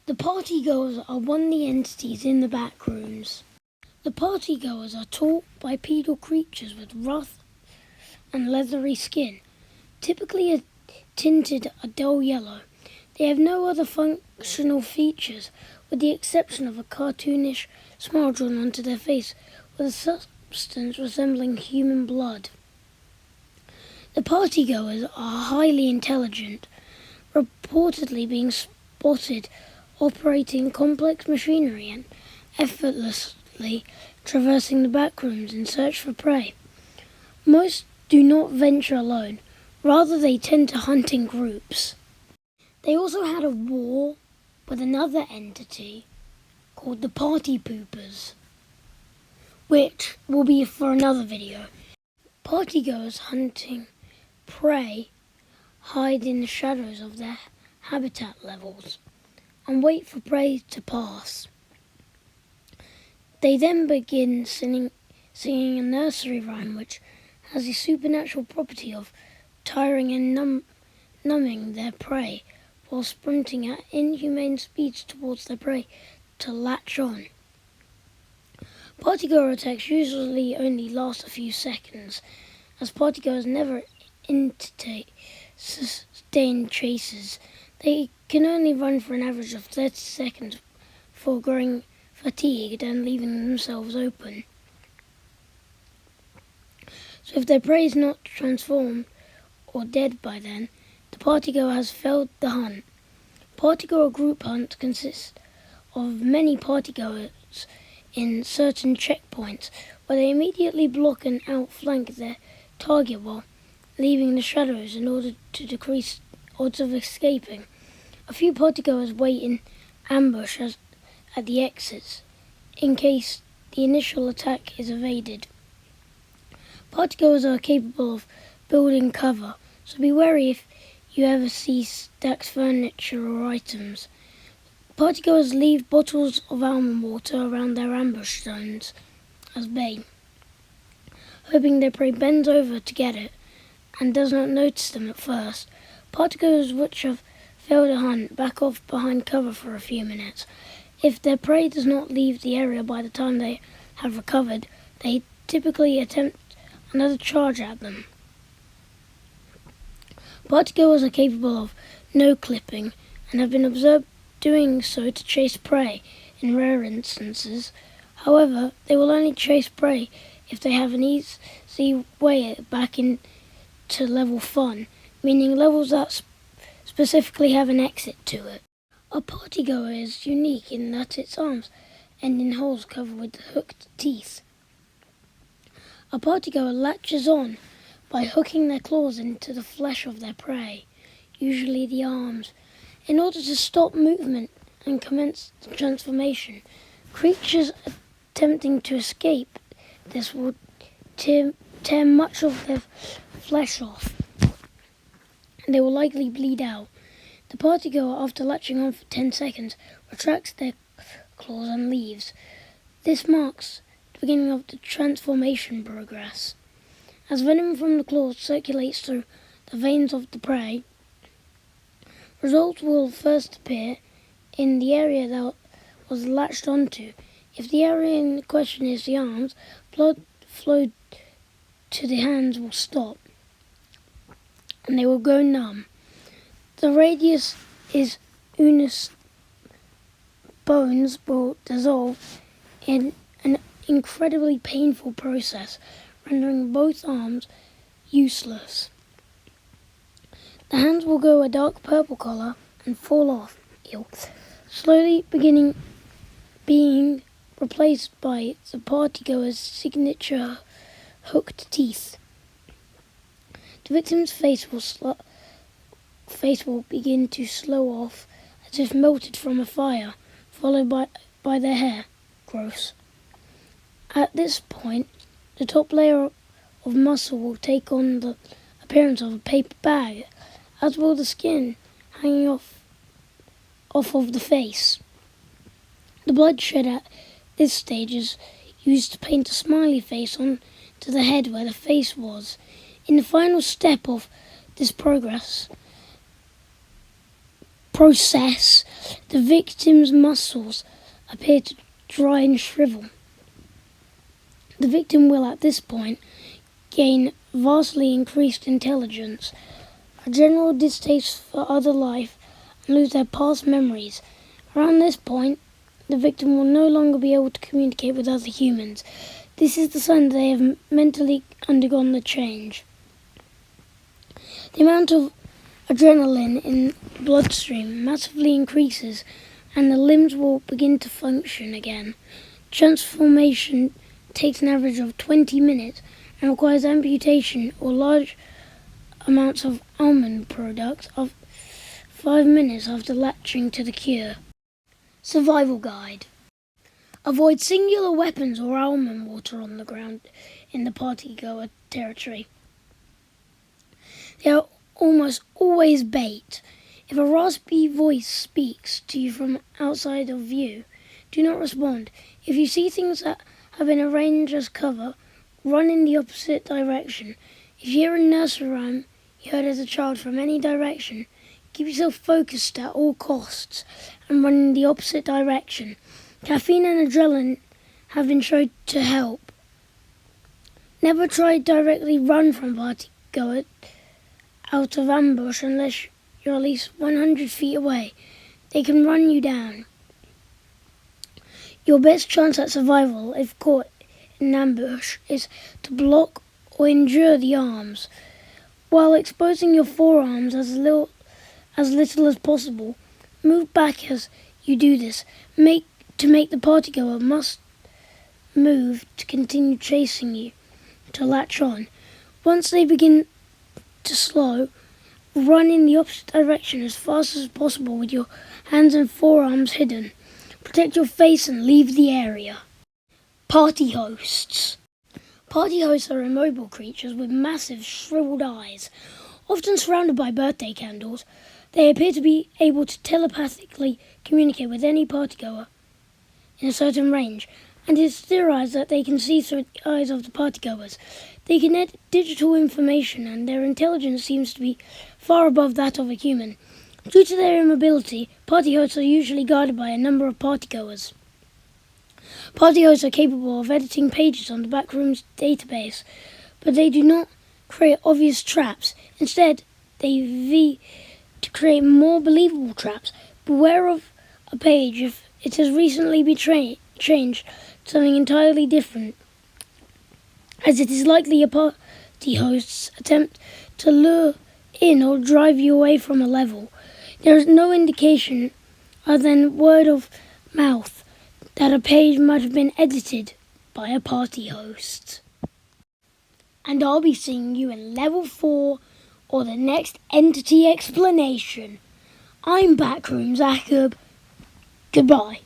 The Partygoers are one of the entities in the Backrooms. The Partygoers are tall, bipedal creatures with rough and leathery skin, typically tinted a dull yellow. They have no other functional features, with the exception of a cartoonish smile drawn onto their face with a substance resembling human blood. The Partygoers are highly intelligent, reportedly being spotted operating complex machinery and effortlessly traversing the backrooms in search for prey. Most do not venture alone, rather they tend to hunt in groups. They also had a war with another entity called the Party Poopers, which will be for another video. Partygoers hunting prey hide in the shadows of their habitat levels and wait for prey to pass. They then begin singing a nursery rhyme which has the supernatural property of tiring and numbing their prey while sprinting at inhumane speeds towards their prey to latch on. Partygoer attacks usually only last a few seconds, as partygoers never intake sustained chases. They can only run for an average of 30 seconds before growing fatigued and leaving themselves open. So if their prey is not transformed or dead by then, the partygoer has failed the hunt. Partygoer group hunt consists of many partygoers in certain checkpoints where they immediately block and outflank their target while leaving the shadows in order to decrease odds of escaping. A few partygoers wait in ambush at the exits in case the initial attack is evaded. Partygoers are capable of building cover, so be wary if you ever see stacked furniture or items. Partygoers leave bottles of almond water around their ambush zones as bait, hoping their prey bends over to get it and does not notice them at first. Partygoers which have failed a hunt back off behind cover for a few minutes. If their prey does not leave the area by the time they have recovered, they typically attempt another charge at them. Partygoers are capable of no-clipping and have been observed doing so to chase prey in rare instances. However, they will only chase prey if they have an easy way back into level fun, meaning levels that specifically have an exit to it. A partygoer is unique in that its arms end in holes covered with hooked teeth. A partygoer latches on by hooking their claws into the flesh of their prey, usually the arms, in order to stop movement and commence the transformation. Creatures attempting to escape this will tear much of their flesh off, and they will likely bleed out. The partygoer, after latching on for 10 seconds, retracts their claws and leaves. This marks the beginning of the transformation progress. As venom from the claws circulates through the veins of the prey, results will first appear in the area that was latched onto. If the area in question is the arms, blood flow to the hands will stop, and they will go numb. The radius is unus, bones will dissolve in an incredibly painful process, rendering both arms useless. The hands will go a dark purple colour and fall off, slowly being replaced by the partygoer's signature hooked teeth. The victim's face will begin to slow off as if melted from a fire, followed by their hair. Gross. At this point, the top layer of muscle will take on the appearance of a paper bag, as will the skin hanging off of the face. The bloodshed at this stage is used to paint a smiley face onto the head where the face was. In the final step of this process, The victim's muscles appear to dry and shrivel. The victim will at this point gain vastly increased intelligence, a general distaste for other life, and lose their past memories. Around this point, the victim will no longer be able to communicate with other humans. This is the sign that they have mentally undergone the change. The amount of adrenaline in the bloodstream massively increases and the limbs will begin to function again. Transformation takes an average of 20 minutes and requires amputation or large amounts of almond products of 5 minutes after latching to the cure. Survival Guide. Avoid singular weapons or almond water on the ground in the partygoer territory. They are almost always bait. If a raspy voice speaks to you from outside of view, do not respond. If you see things that have been arranged as cover, run in the opposite direction. If you hear a nursery rhyme you heard as a child from any direction, keep yourself focused at all costs and run in the opposite direction. Caffeine and adrenaline have been shown to help. Never try directly run from partygoer out of ambush unless you're at least 100 feet away. They can run you down. Your best chance at survival if caught in an ambush is to block or injure the arms. While exposing your forearms as little as possible, move back as you do this. Make the partygoer must move to continue chasing you, to latch on. Once they begin to slow, run in the opposite direction as fast as possible with your hands and forearms hidden. Protect your face and leave the area. Party hosts. Party hosts are immobile creatures with massive shriveled eyes. Often surrounded by birthday candles, they appear to be able to telepathically communicate with any partygoer in a certain range, and it is theorized that they can see through the eyes of the partygoers. They can edit digital information, and their intelligence seems to be far above that of a human. Due to their immobility, party hosts are usually guarded by a number of partygoers. Party hosts are capable of editing pages on the Backrooms database, but they do not create obvious traps. Instead, they to create more believable traps. Beware of a page if it has recently been changed to something entirely different, as it is likely a party host's attempt to lure in or drive you away from a level. There is no indication other than word of mouth that a page might have been edited by a party host. And I'll be seeing you in level 4 or the next entity explanation. I'm Backrooms Jacob. Goodbye.